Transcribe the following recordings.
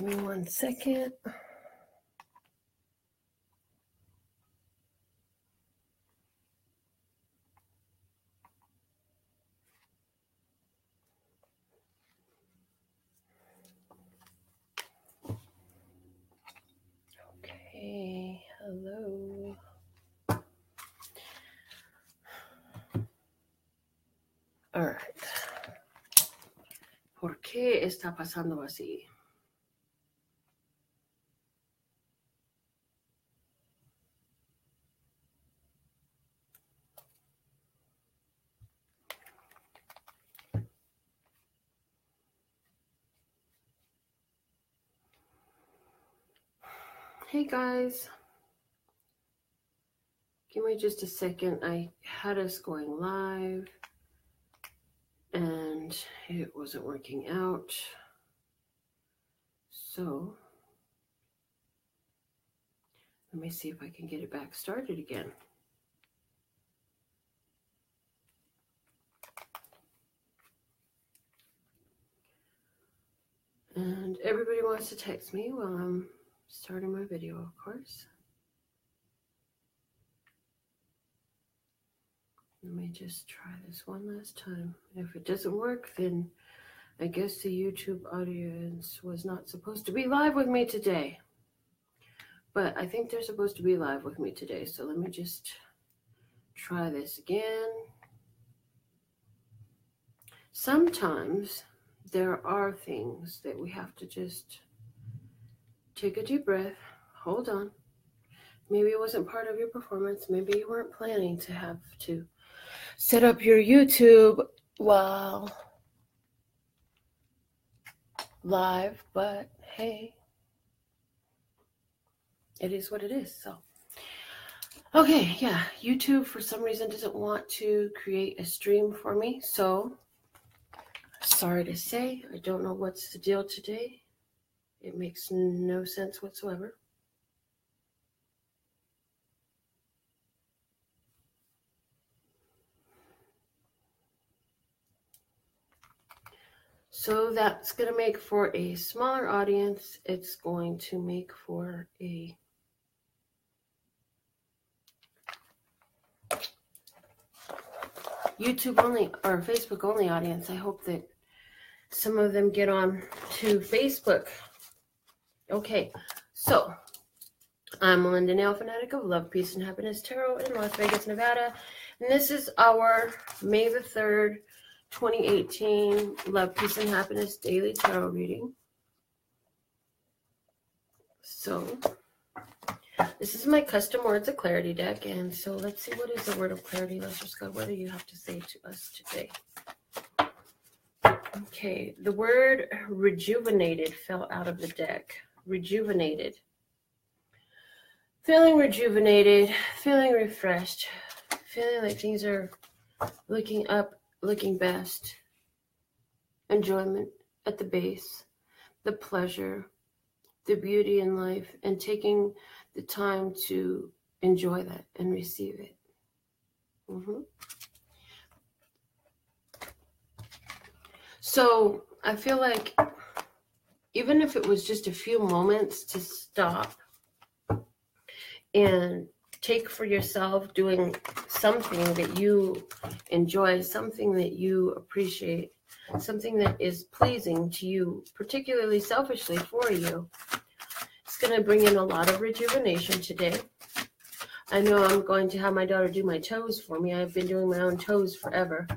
Give me 1 second. Okay, hello. All right. ¿Por qué está pasando así? Hey guys, give me just a second. I had us going live and it wasn't working out. So let me see if I can get it back started again. And everybody wants to text me while I'm starting my video, of course. Let me just try this one last time. If it doesn't work, then I guess the YouTube audience was not supposed to be live with me today. But I think they're supposed to be live with me today. So let me just try this again. Sometimes there are things that we have to just take a deep breath, hold on. Maybe it wasn't part of your performance. Maybe you weren't planning to have to set up your YouTube while live, but hey, it is what it is. So, okay, yeah, YouTube for some reason doesn't want to create a stream for me. So, sorry to say, I don't know what's the deal today. It makes no sense whatsoever. So that's going to make for a smaller audience. It's going to make for a YouTube only or Facebook only audience. I hope that some of them get on to Facebook. Okay, so I'm Melinda NailFanatic of Love, Peace, and Happiness Tarot in Las Vegas, Nevada. And this is our May the 3rd, 2018 Love, Peace, and Happiness Daily Tarot reading. So this is my custom Words of Clarity deck. And so let's see, what is the word of clarity? Let's just go, what do you have to say to us today? Okay, the word rejuvenated fell out of the deck. Rejuvenated. Feeling rejuvenated, feeling refreshed, feeling like things are looking up, looking best. Enjoyment at the base, the pleasure, the beauty in life, and taking the time to enjoy that and receive it. So I feel like even if it was just a few moments to stop and take for yourself doing something that you enjoy, something that you appreciate, something that is pleasing to you, particularly selfishly for you, it's going to bring in a lot of rejuvenation today. I know I'm going to have my daughter do my toes for me. I've been doing my own toes forever,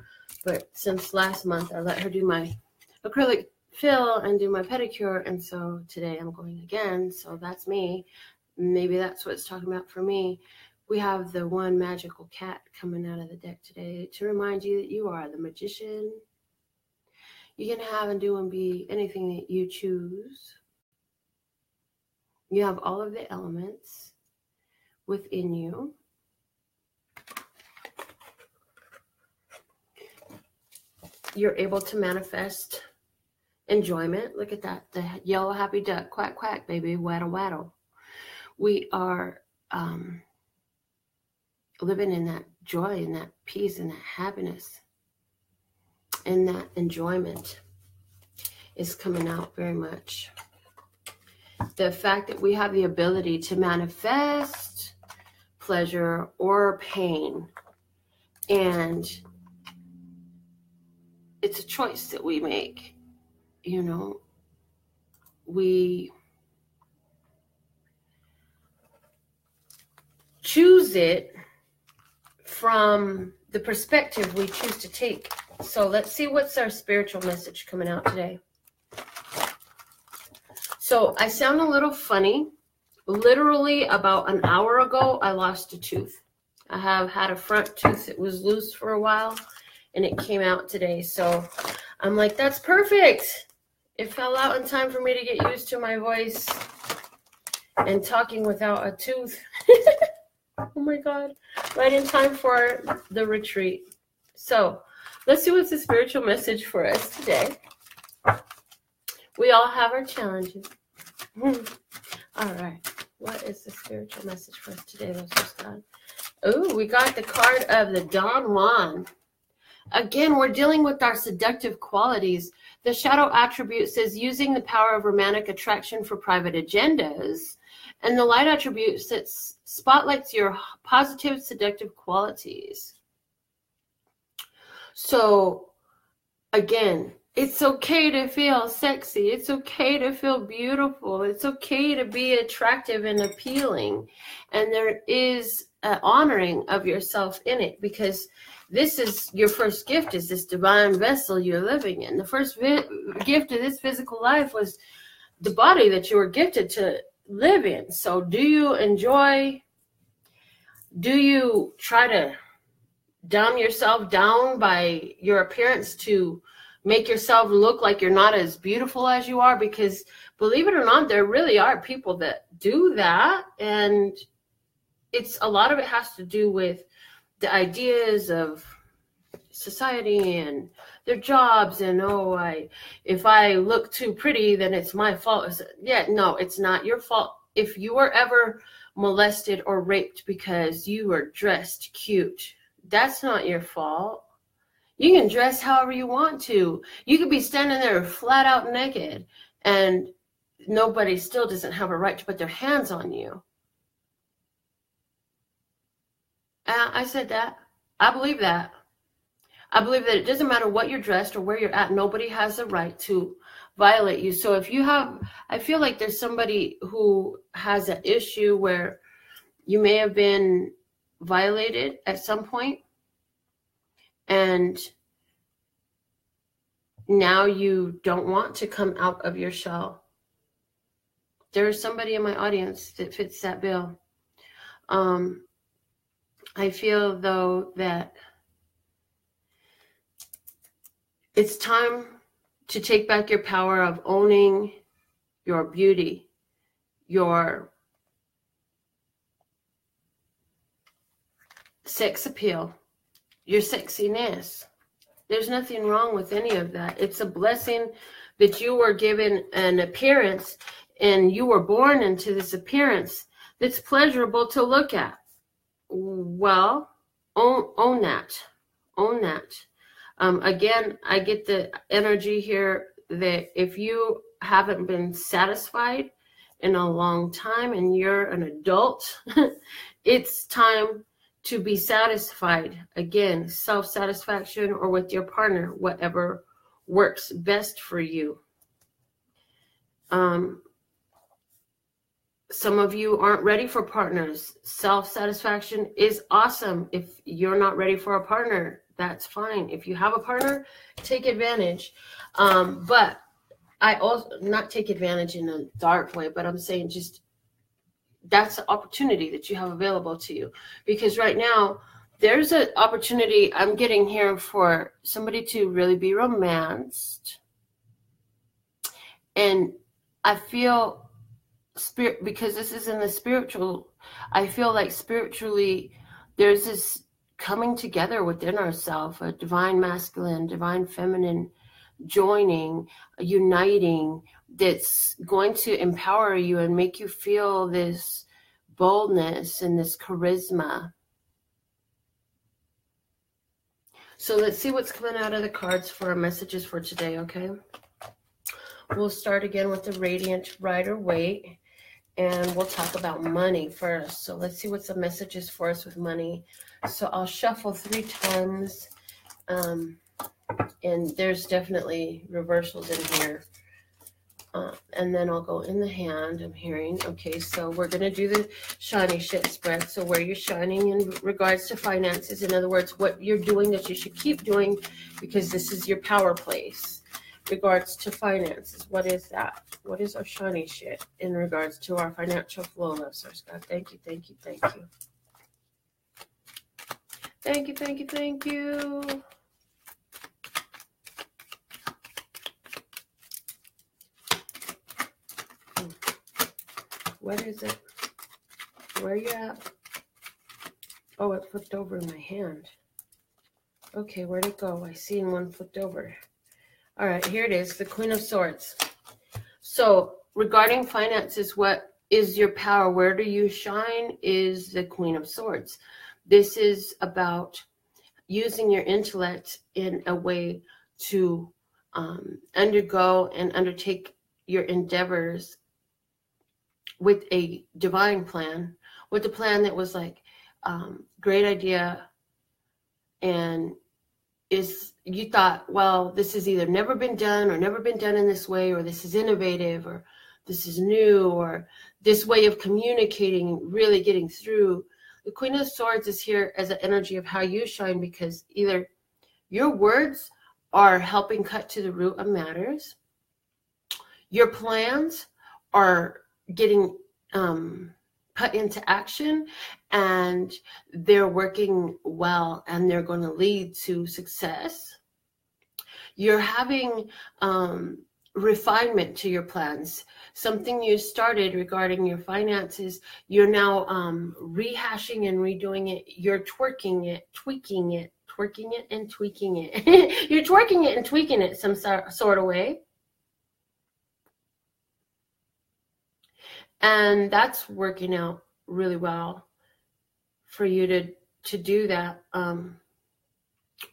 but since last month I let her do my acrylic fill and do my pedicure, and so today I'm going again. So that's me. Maybe that's what it's talking about for me. We have the one magical cat coming out of the deck today to remind you that you are the magician. You can have and do and be anything that you choose. You have all of the elements within you. You're able to manifest enjoyment. Look at that. The yellow happy duck. Quack, quack, baby. Waddle, waddle. We are living in that joy and that peace and that happiness. And that enjoyment is coming out very much. the fact that we have the ability to manifest pleasure or pain. And it's a choice that we make. You know, we choose it from the perspective we choose to take. So let's see what's our spiritual message coming out today. So I sound a little funny. Literally about an hour ago, I lost a tooth. I have had a front tooth that was loose for a while, and it came out today. So I'm like, that's perfect. It fell out in time for me to get used to my voice and talking without a tooth. Oh my God. Right in time for the retreat. So let's see what's the spiritual message for us today. We all have our challenges. All right. What is the spiritual message for us today, God? Oh, we got the card of the Don Juan. Again, we're dealing with our seductive qualities. The shadow attribute says using the power of romantic attraction for private agendas. And the light attribute spotlights your positive seductive qualities. So, again, it's okay to feel sexy. It's okay to feel beautiful. It's okay to be attractive and appealing. And there is an honoring of yourself in it, because this is your first gift, is this divine vessel you're living in. The first gift of this physical life was the body that you were gifted to live in. So do you try to dumb yourself down by your appearance to make yourself look like you're not as beautiful as you are? Because believe it or not, there really are people that do that. And a lot of it has to do with the ideas of society and their jobs. And, if I look too pretty, then it's my fault. Yeah, no, it's not your fault. If you were ever molested or raped because you were dressed cute, that's not your fault. You can dress however you want to. You could be standing there flat out naked, and nobody still doesn't have a right to put their hands on you. I said that. I believe that. I believe that it doesn't matter what you're dressed or where you're at. Nobody has the right to violate you. So if you have, I feel like there's somebody who has an issue where you may have been violated at some point, and now you don't want to come out of your shell. There's somebody in my audience that fits that bill. I feel, though, that it's time to take back your power of owning your beauty, your sex appeal, your sexiness. There's nothing wrong with any of that. It's a blessing that you were given an appearance, and you were born into this appearance that's pleasurable to look at. Well, own that. Own that. Again, I get the energy here that if you haven't been satisfied in a long time and you're an adult, it's time to be satisfied. Again, self-satisfaction or with your partner, whatever works best for you. Some of you aren't ready for partners. Self-satisfaction is awesome. If you're not ready for a partner, that's fine. If you have a partner, take advantage. But I also, not take advantage in a dark way, but I'm saying just that's the opportunity that you have available to you. Because right now, there's an opportunity I'm getting here for somebody to really be romanced. And I feel spirit, because this is in the spiritual, I feel like spiritually there's this coming together within ourselves, a divine masculine, divine feminine joining, uniting, that's going to empower you and make you feel this boldness and this charisma. So let's see what's coming out of the cards for our messages for today, okay? We'll start again with the Radiant Rider-Waite, and we'll talk about money first. So let's see what the message is for us with money. So I'll shuffle 3 times, and there's definitely reversals in here. And then I'll go in the hand, I'm hearing. Okay, so we're going to do the shiny shit spread. So where you're shining in regards to finances, in other words, what you're doing that you should keep doing, because this is your power place. Regards to finances, what is that? What is our shiny shit in regards to our financial flow, love source God? Thank you, thank you, thank you. Thank you, thank you, thank you. What is it? Where are you at? Oh, it flipped over in my hand. Okay, where'd it go? I seen one flipped over. All right, here it is, the Queen of Swords. So regarding finances, what is your power? Where do you shine is the Queen of Swords. This is about using your intellect in a way to undergo and undertake your endeavors with a divine plan, with a plan that was like great idea, and you thought, well, this has either never been done or never been done in this way, or this is innovative, or this is new, or this way of communicating, really getting through. The Queen of Swords is here as an energy of how you shine, because either your words are helping cut to the root of matters, your plans are getting put into action, and they're working well, and they're going to lead to success. You're having refinement to your plans. Something you started regarding your finances, you're now rehashing and redoing it. You're twerking it, tweaking it, twerking it and tweaking it. You're twerking it and tweaking it some sort of way. And that's working out really well for you to do that.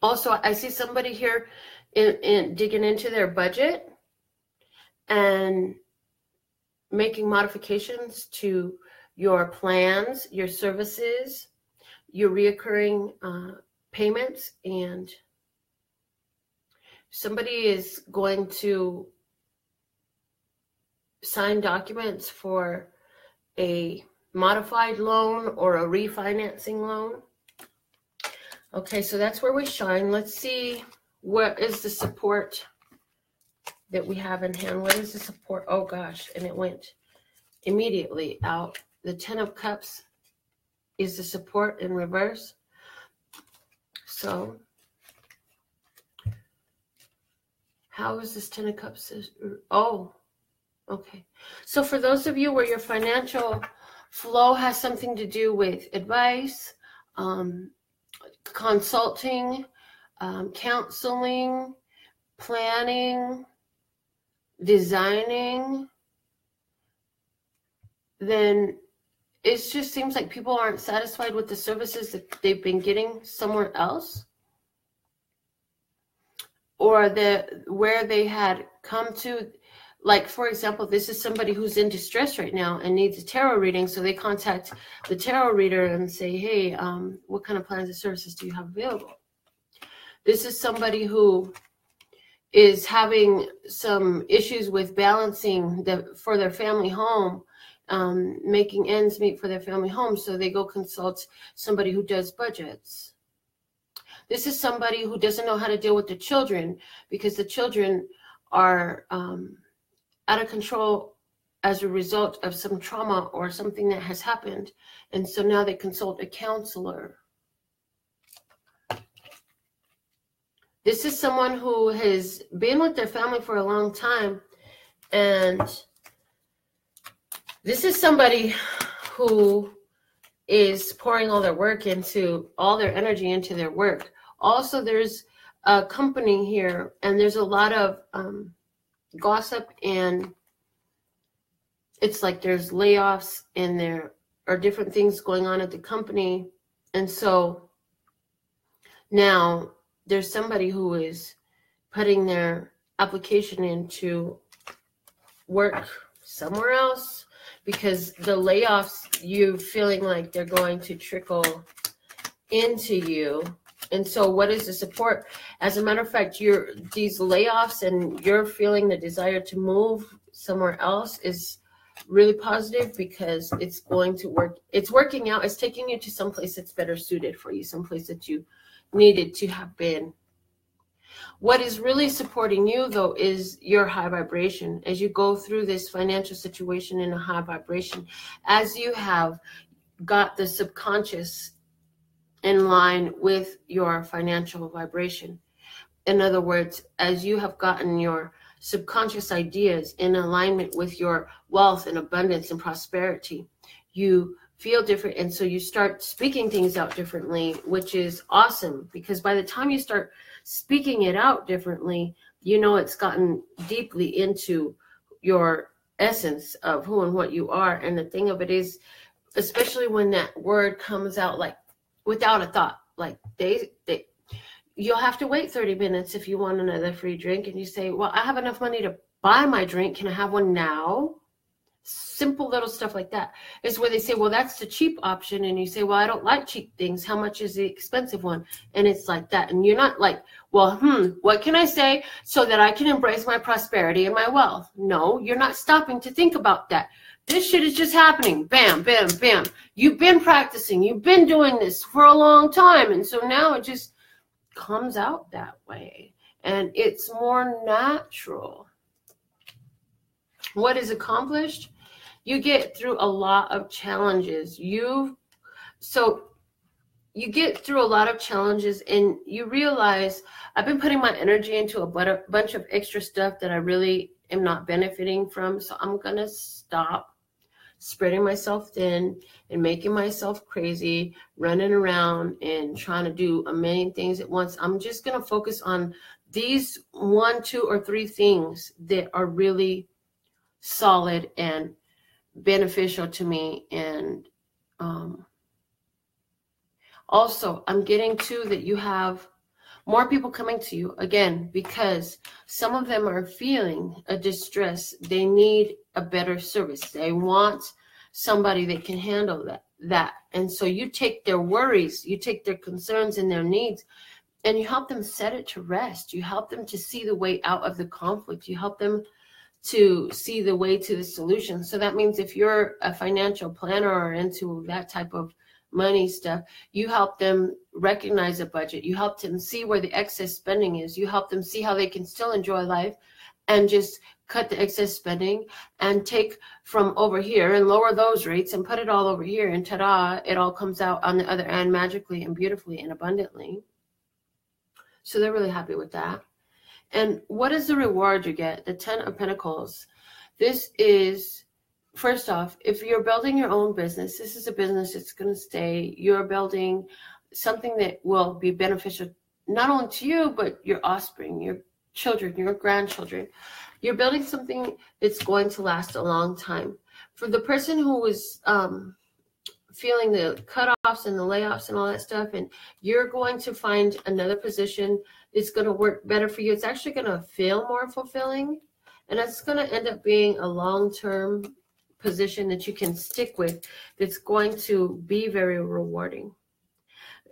Also, I see somebody here in digging into their budget and making modifications to your plans, your services, your reoccurring payments, and somebody is going to sign documents for a modified loan or a refinancing loan. Okay, so that's where we shine. Let's see, what is the support that we have in hand? What is the support? Oh gosh, and it went immediately out. The 10 of Cups is the support in reverse. So how is this 10 of Cups? Oh, okay. So for those of you where your financial flow has something to do with advice, consulting, counseling, planning, designing, then it just seems like people aren't satisfied with the services that they've been getting somewhere else, or where they had come to. Like, for example, this is somebody who's in distress right now and needs a tarot reading. So they contact the tarot reader and say, hey, what kind of plans and services do you have available? This is somebody who is having some issues with balancing for their family home, making ends meet for their family home. So they go consult somebody who does budgets. This is somebody who doesn't know how to deal with the children, because the children are out of control as a result of some trauma or something that has happened. And so now they consult a counselor. This is someone who has been with their family for a long time. And this is somebody who is pouring all their work into, all their energy into their work. Also, there's a company here, and there's a lot of gossip, and it's like there's layoffs and there are different things going on at the company. And so now there's somebody who is putting their application in to work somewhere else, because the layoffs, you feeling like they're going to trickle into you. And so what is the support? As a matter of fact, these layoffs and you're feeling the desire to move somewhere else is really positive, because it's going to work. It's working out. It's taking you to some place that's better suited for you, some place that you needed to have been. What is really supporting you, though, is your high vibration. As you go through this financial situation in a high vibration, as you have got the subconscious in line with your financial vibration. In other words, as you have gotten your subconscious ideas in alignment with your wealth and abundance and prosperity, you feel different. And so you start speaking things out differently, which is awesome, because by the time you start speaking it out differently, you know it's gotten deeply into your essence of who and what you are. And the thing of it is, especially when that word comes out like without a thought, like you'll have to wait 30 minutes if you want another free drink, and you say, well, I have enough money to buy my drink. Can I have one now? Simple little stuff like that is where they say, well, that's the cheap option. And you say, well, I don't like cheap things. How much is the expensive one? And it's like that. And you're not like, well, what can I say so that I can embrace my prosperity and my wealth? No, you're not stopping to think about that. This shit is just happening. Bam, bam, bam. You've been practicing. You've been doing this for a long time. And so now it just comes out that way. And it's more natural. What is accomplished? You get through a lot of challenges. You get through a lot of challenges, and you realize, I've been putting my energy into a bunch of extra stuff that I really am not benefiting from. So I'm going to stop spreading myself thin and making myself crazy, running around and trying to do a million things at once. I'm just going to focus on these 1, 2, or 3 things that are really solid and beneficial to me. And also I'm getting to that you have more people coming to you again, because some of them are feeling a distress. They need a better service. They want somebody that can handle that. And so you take their worries, you take their concerns and their needs, and you help them set it to rest. You help them to see the way out of the conflict. You help them to see the way to the solution. So that means if you're a financial planner or into that type of money stuff, you help them recognize a budget. You help them see where the excess spending is. You help them see how they can still enjoy life and just cut the excess spending and take from over here and lower those rates and put it all over here. And ta-da, it all comes out on the other end magically and beautifully and abundantly. So they're really happy with that. And what is the reward you get? The 10 of Pentacles. This is, first off, if you're building your own business, this is a business that's going to stay. You're building something that will be beneficial not only to you, but your offspring, your children, your grandchildren. You're building something that's going to last a long time. For the person who is feeling the cutoffs and the layoffs and all that stuff, and you're going to find another position that's going to work better for you. It's actually going to feel more fulfilling, and it's going to end up being a long-term position that you can stick with, that's going to be very rewarding.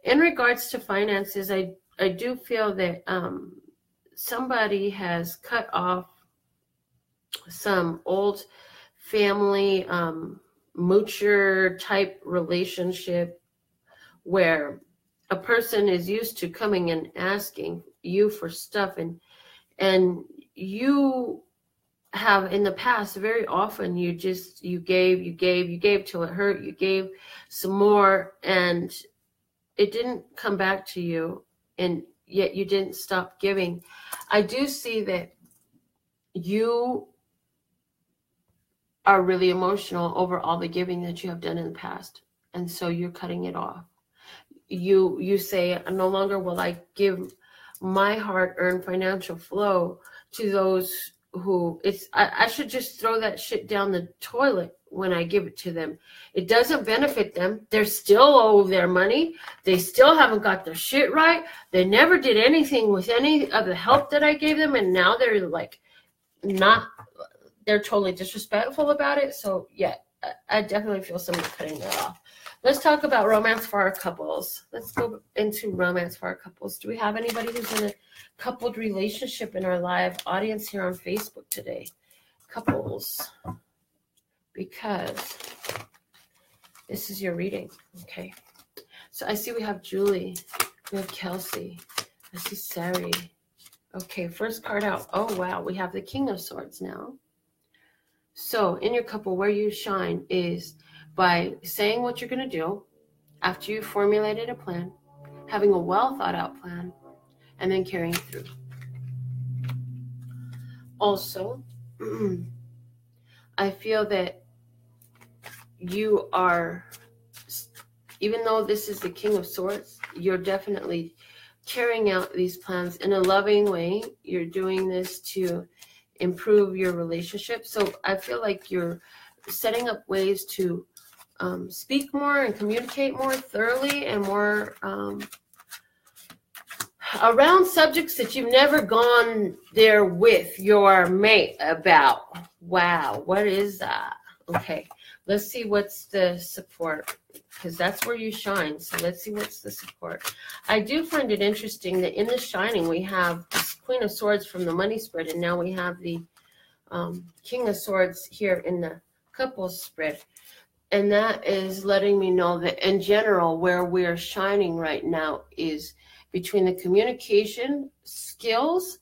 In regards to finances, I do feel that somebody has cut off some old family moocher type relationship where a person is used to coming and asking you for stuff, and you have in the past very often you gave till it hurt. You gave some more and it didn't come back to you, and yet you didn't stop giving. I do see that you are really emotional over all the giving that you have done in the past, and so you're cutting it off. You say, no longer will I give my hard-earned financial flow to those who I should just throw that shit down the toilet when I give it to them. It doesn't benefit them. They're still owe their money. They still haven't got their shit right. They never did anything with any of the help that I gave them, and now they're like not they're totally disrespectful about it. So yeah, I definitely feel somebody cutting that off. Let's talk about romance for our couples. Let's go into romance for our couples. Do we have anybody who's in a coupled relationship in our live audience here on Facebook today? Couples. Because this is your reading. Okay. So I see we have Julie. We have Kelsey. I see Sari. Okay, first card out. Oh, wow. We have the King of Swords now. So in your couple, where you shine is by saying what you're going to do after you formulated a plan, having a well thought out plan, and then carrying it through. Also, I feel that you are, even though this is the King of Swords, you're definitely carrying out these plans in a loving way. You're doing this to improve your relationship. So I feel like you're setting up ways to speak more and communicate more thoroughly and more around subjects that you've never gone there with your mate about. Wow, what is that? Okay, let's see what's the support, because that's where you shine. So let's see what's the support. I do find it interesting that in the shining we have this Queen of Swords from the money spread, and now we have the King of Swords here in the couples spread. And that is letting me know that in general, where we're shining right now is between the communication skills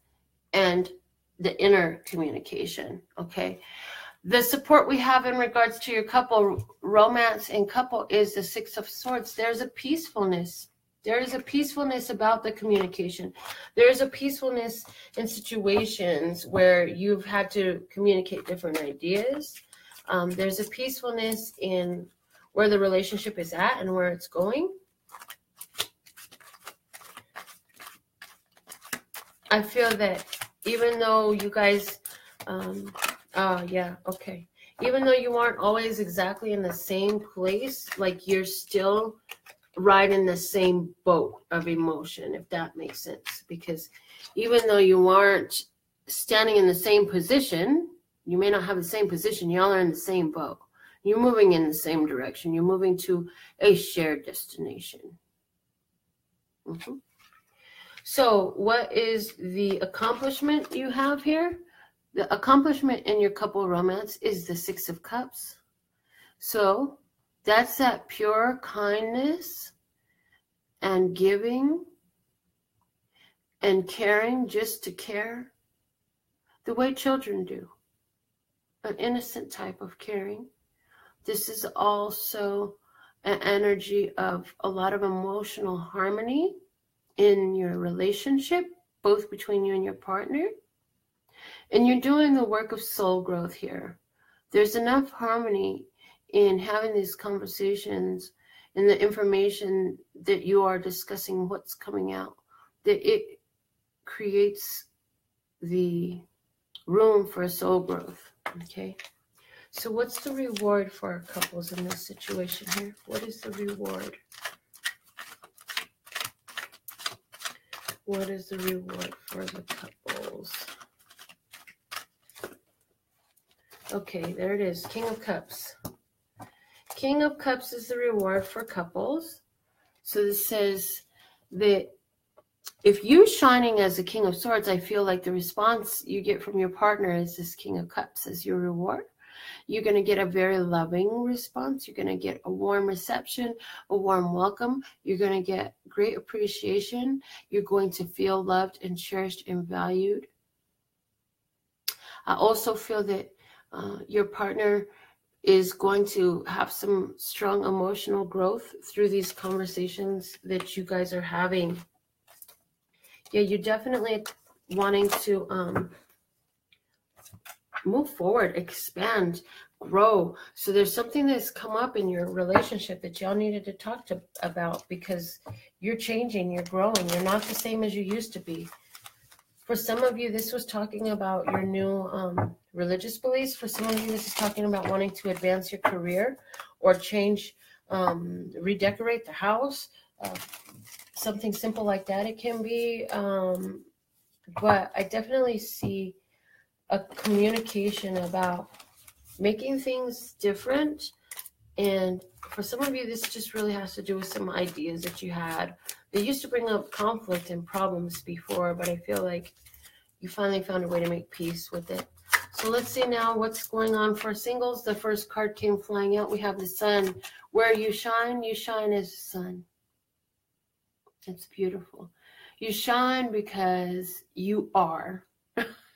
and the inner communication, okay? The support we have in regards to your couple, romance and couple, is the Six of Swords. There's a peacefulness. There is a peacefulness about the communication. There is a peacefulness in situations where you've had to communicate different ideas. There's a peacefulness in where the relationship is at and where it's going. I feel that even though you guys, yeah, okay. Even though you aren't always exactly in the same place, like you're still riding the same boat of emotion, if that makes sense. Because even though you aren't standing in the same position, you may not have the same position, y'all are in the same boat. You're moving in the same direction. You're moving to a shared destination. Mm-hmm. So what is the accomplishment you have here? The accomplishment in your couple romance is the Six of Cups. So that's that pure kindness and giving and caring just to care, the way children do. An innocent type of caring. This is also an energy of a lot of emotional harmony in your relationship, both between you and your partner. And you're doing the work of soul growth here. There's enough harmony in having these conversations and the information that you are discussing, what's coming out, that it creates the room for soul growth. Okay, so what's the reward for our couples in this situation here? What is the reward? What is the reward for the couples? Okay, there it is. King of Cups. King of Cups is the reward for couples. So this says that if you're shining as a King of Swords, I feel like the response you get from your partner is this King of Cups as your reward. You're going to get a very loving response. You're going to get a warm reception, a warm welcome. You're going to get great appreciation. You're going to feel loved and cherished and valued. I also feel that your partner is going to have some strong emotional growth through these conversations that you guys are having. Yeah, you're definitely wanting to move forward, expand, grow. So there's something that's come up in your relationship that y'all needed to talk about, because you're changing, you're growing, you're not the same as you used to be. For some of you, this was talking about your new religious beliefs. For some of you, this is talking about wanting to advance your career or change, redecorate the house, something simple like that it can be. But I definitely see a communication about making things different. And for some of you, this just really has to do with some ideas that you had. They used to bring up conflict and problems before, but I feel like you finally found a way to make peace with it. So let's see now what's going on for singles. The first card came flying out. We have the sun. Where you shine as the sun. It's beautiful. You shine because you are.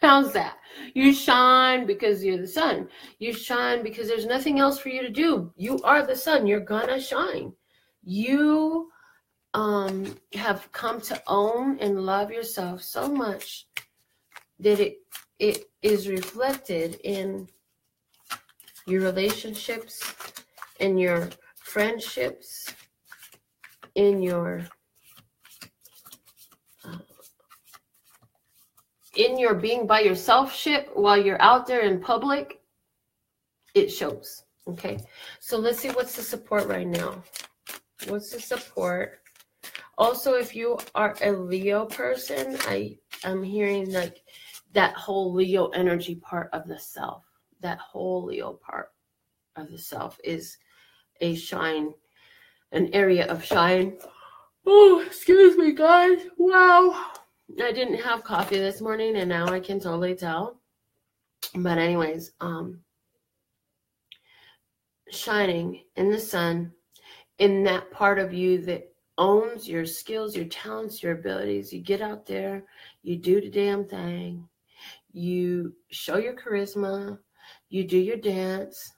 How's that? You shine because you're the sun. You shine because there's nothing else for you to do. You are the sun. You're gonna shine. You have come to own and love yourself so much that it is reflected in your relationships, in your friendships, in your being by yourself ship while you're out there in public. It shows. Okay, so let's see what's the support right now. What's the support? Also, if you are a Leo person, I'm hearing like that whole Leo energy part of the self. That whole Leo part of the self is a shine, an area of shine. Oh, excuse me, guys. Wow. I didn't have coffee this morning, and now I can totally tell. But anyways, shining in the sun, in that part of you that owns your skills, your talents, your abilities. You get out there, you do the damn thing, you show your charisma, you do your dance,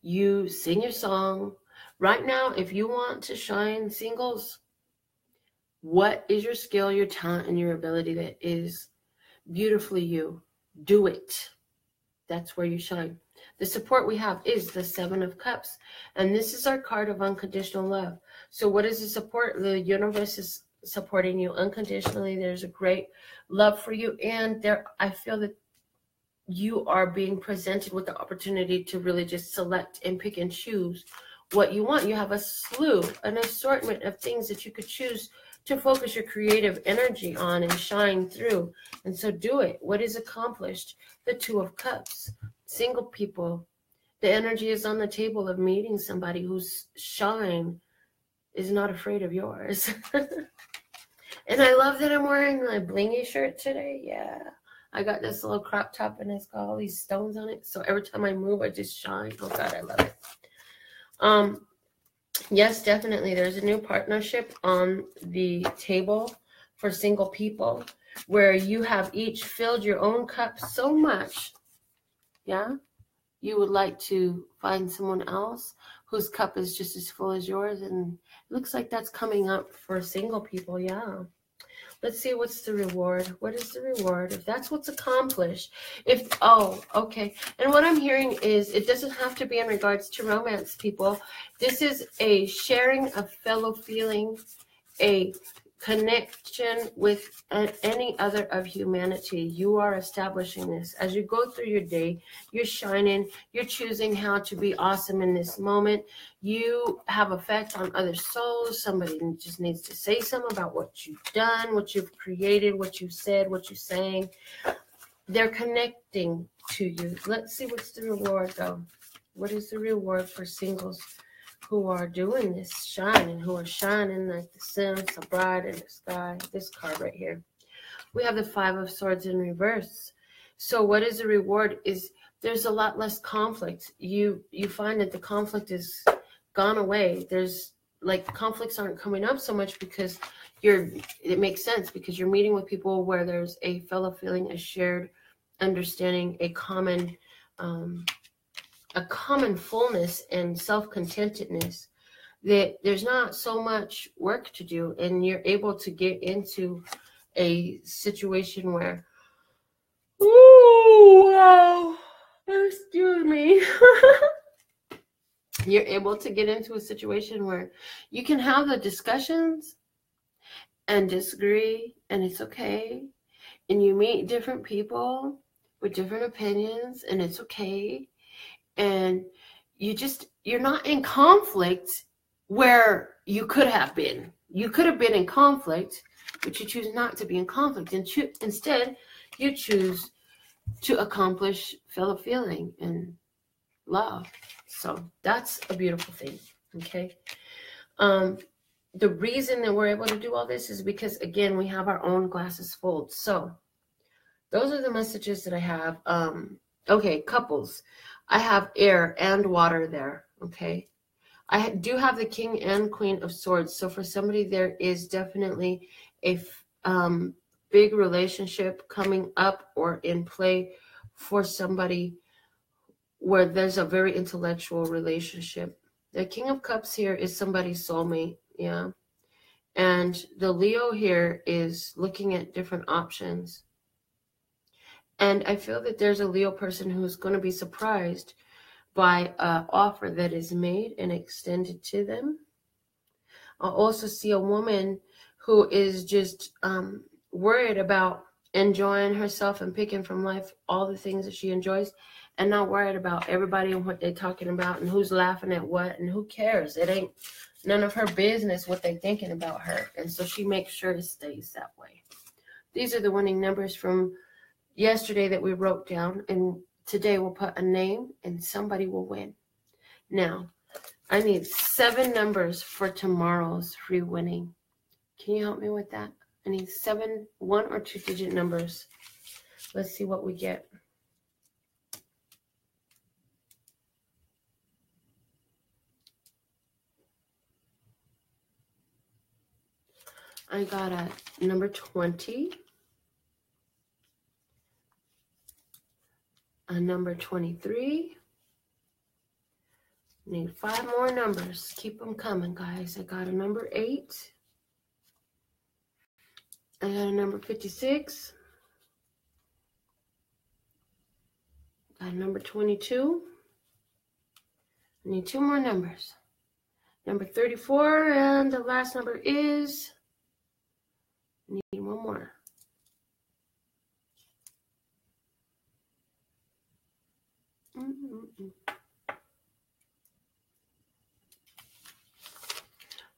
you sing your song. Right now, if you want to shine, singles, what is your skill, your talent, and your ability that is beautifully you? Do it. That's where you shine. The support we have is the Seven of Cups. And this is our card of unconditional love. So what is the support? The universe is supporting you unconditionally. There's a great love for you. And I feel that you are being presented with the opportunity to really just select and pick and choose what you want. You have a slew, an assortment of things that you could choose to focus your creative energy on and shine through. And so do it. What is accomplished? The Two of Cups. Single people, the energy is on the table of meeting somebody whose shine is not afraid of yours. And I love that I'm wearing my blingy shirt today. Yeah. I got this little crop top and it's got all these stones on it. So every time I move, I just shine. Oh God, I love it. Yes, definitely. There's a new partnership on the table for single people where you have each filled your own cup so much. Yeah. You would like to find someone else whose cup is just as full as yours. And it looks like that's coming up for single people. Yeah. Let's see what's the reward. What is the reward? If that's what's accomplished. Okay. And what I'm hearing is it doesn't have to be in regards to romance, people. This is a sharing of fellow feeling, a connection with any other of humanity. You are establishing this. As you go through your day, you're shining, you're choosing how to be awesome in this moment. You have effect on other souls. Somebody just needs to say something about what you've done, what you've created, what you said, what you're saying. They're connecting to you. Let's see what's the reward, though. What is the reward for singles who are doing this shining, who are shining like the sun so bright in the sky? This card right here. We have the Five of Swords in reverse. So what is the reward is there's a lot less conflict. You find that the conflict is gone away. There's like conflicts aren't coming up so much because it makes sense because you're meeting with people where there's a fellow feeling, a shared understanding, a common fullness and self-contentedness, that there's not so much work to do, and you're able to get into a situation where, ooh, wow, excuse me, you're able to get into a situation where you can have the discussions and disagree, and it's okay, and you meet different people with different opinions, and it's okay. And you're not in conflict where you could have been. You could have been in conflict, but you choose not to be in conflict. And instead, you choose to accomplish fellow feeling and love. So that's a beautiful thing. Okay. The reason that we're able to do all this is because, again, we have our own glasses full. So those are the messages that I have. Okay, couples. I have air and water there. Okay. I do have the King and Queen of Swords. So for somebody, there is definitely a big relationship coming up or in play for somebody where there's a very intellectual relationship. The King of Cups here is somebody's soulmate. Yeah. And the Leo here is looking at different options. And I feel that there's a Leo person who's going to be surprised by an offer that is made and extended to them. I also see a woman who is just worried about enjoying herself and picking from life all the things that she enjoys, and not worried about everybody and what they're talking about and who's laughing at what, and who cares. It ain't none of her business what they're thinking about her. And so she makes sure it stays that way. These are the winning numbers from yesterday that we wrote down, and today we'll put a name and somebody will win. Now, I need 7 numbers for tomorrow's free winning. Can you help me with that? I need 7 1- or 2-digit numbers. Let's see what we get. I got a number 20, a number 23. Need 5 more numbers. Keep them coming, guys. I got a number 8. I got a number 56. Got a number 22. I need 2 more numbers. Number 34, and the last number is, I need 1 more.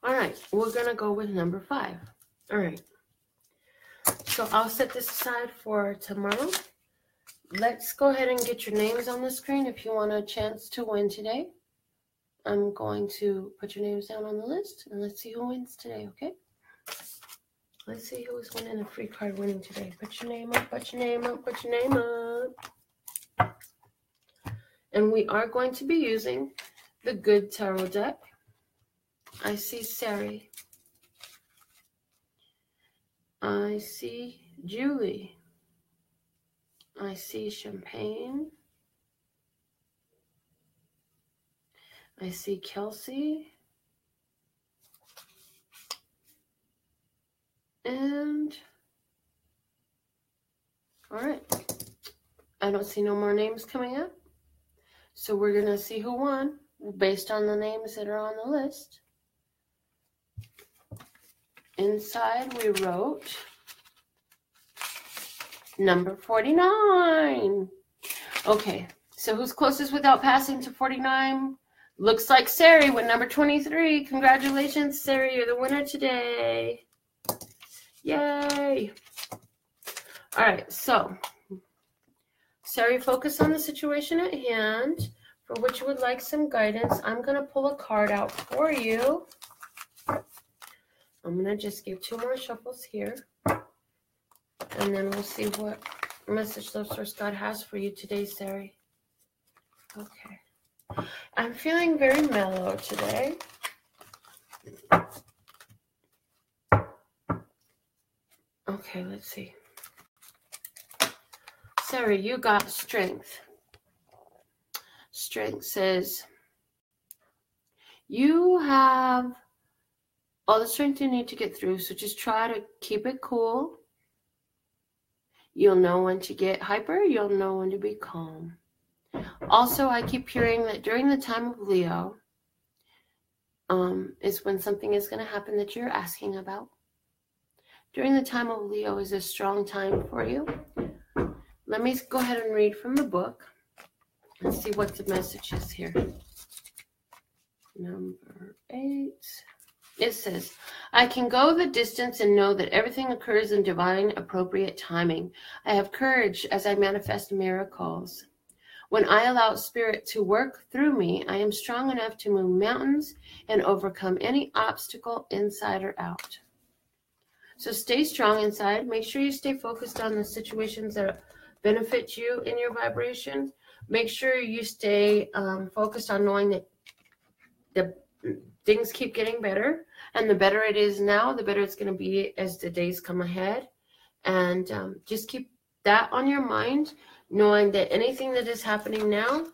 All right, we're going to go with number 5. All right. So I'll set this aside for tomorrow. Let's go ahead and get your names on the screen if you want a chance to win today. I'm going to put your names down on the list, and let's see who wins today, okay? Let's see who's winning a free card winning today. Put your name up, put your name up, put your name up. And we are going to be using the Good Tarot deck. I see Sari. I see Julie. I see Champagne. I see Kelsey. And, all right. I don't see no more names coming up. So we're going to see who won based on the names that are on the list. Inside we wrote number 49. Okay, so who's closest without passing to 49? Looks like Sari with number 23. Congratulations, Sari. You're the winner today. Yay. All right, so Sari, focus on the situation at hand for which you would like some guidance. I'm going to pull a card out for you. I'm going to just give 2 more shuffles here. And then we'll see what message the Source God has for you today, Sari. Okay. I'm feeling very mellow today. Okay, let's see. Sari, you got strength. Strength says you have all the strength you need to get through, so just try to keep it cool. You'll know when to get hyper. You'll know when to be calm. Also, I keep hearing that during the time of Leo is when something is going to happen that you're asking about. During the time of Leo is a strong time for you. Let me go ahead and read from the book and see what the message is here. Number 8. It says, I can go the distance and know that everything occurs in divine, appropriate timing. I have courage as I manifest miracles. When I allow spirit to work through me, I am strong enough to move mountains and overcome any obstacle inside or out. So stay strong inside. Make sure you stay focused on the situations that benefit you in your vibration. Make sure you stay focused on knowing that the things keep getting better. And the better it is now, the better it's going to be as the days come ahead. And just keep that on your mind, knowing that anything that is happening now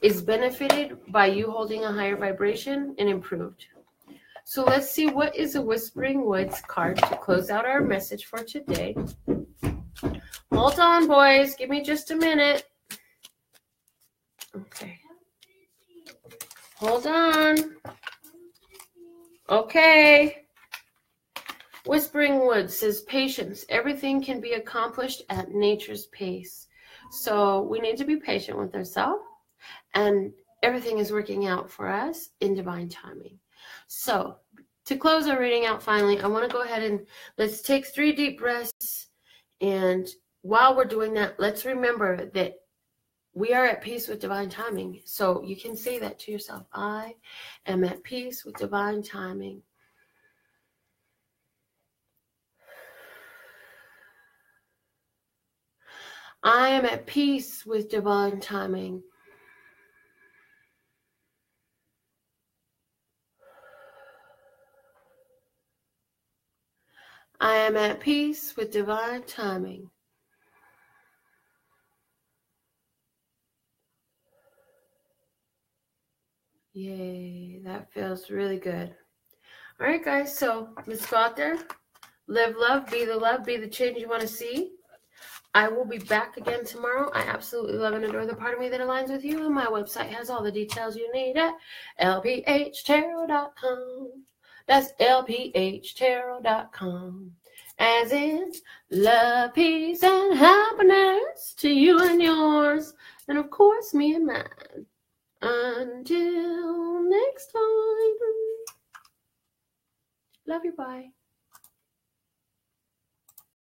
is benefited by you holding a higher vibration and improved. So let's see, what is a Whispering Woods card to close out our message for today? Hold on, boys. Give me just a minute. Okay. Hold on. Okay. Whispering Woods says patience. Everything can be accomplished at nature's pace. So we need to be patient with ourselves, and everything is working out for us in divine timing. So to close our reading out finally, I want to go ahead and let's take 3 deep breaths. And while we're doing that, let's remember that we are at peace with divine timing. So you can say that to yourself. I am at peace with divine timing. I am at peace with divine timing. I am at peace with divine timing. Yay, that feels really good. All right, guys, so let's go out there. Live love, be the change you want to see. I will be back again tomorrow. I absolutely love and adore the part of me that aligns with you, and my website has all the details you need at LPHtarot.com. That's LPHtarot.com. As in love, peace, and happiness to you and yours, and of course me and mine. Until next time. Love you, bye.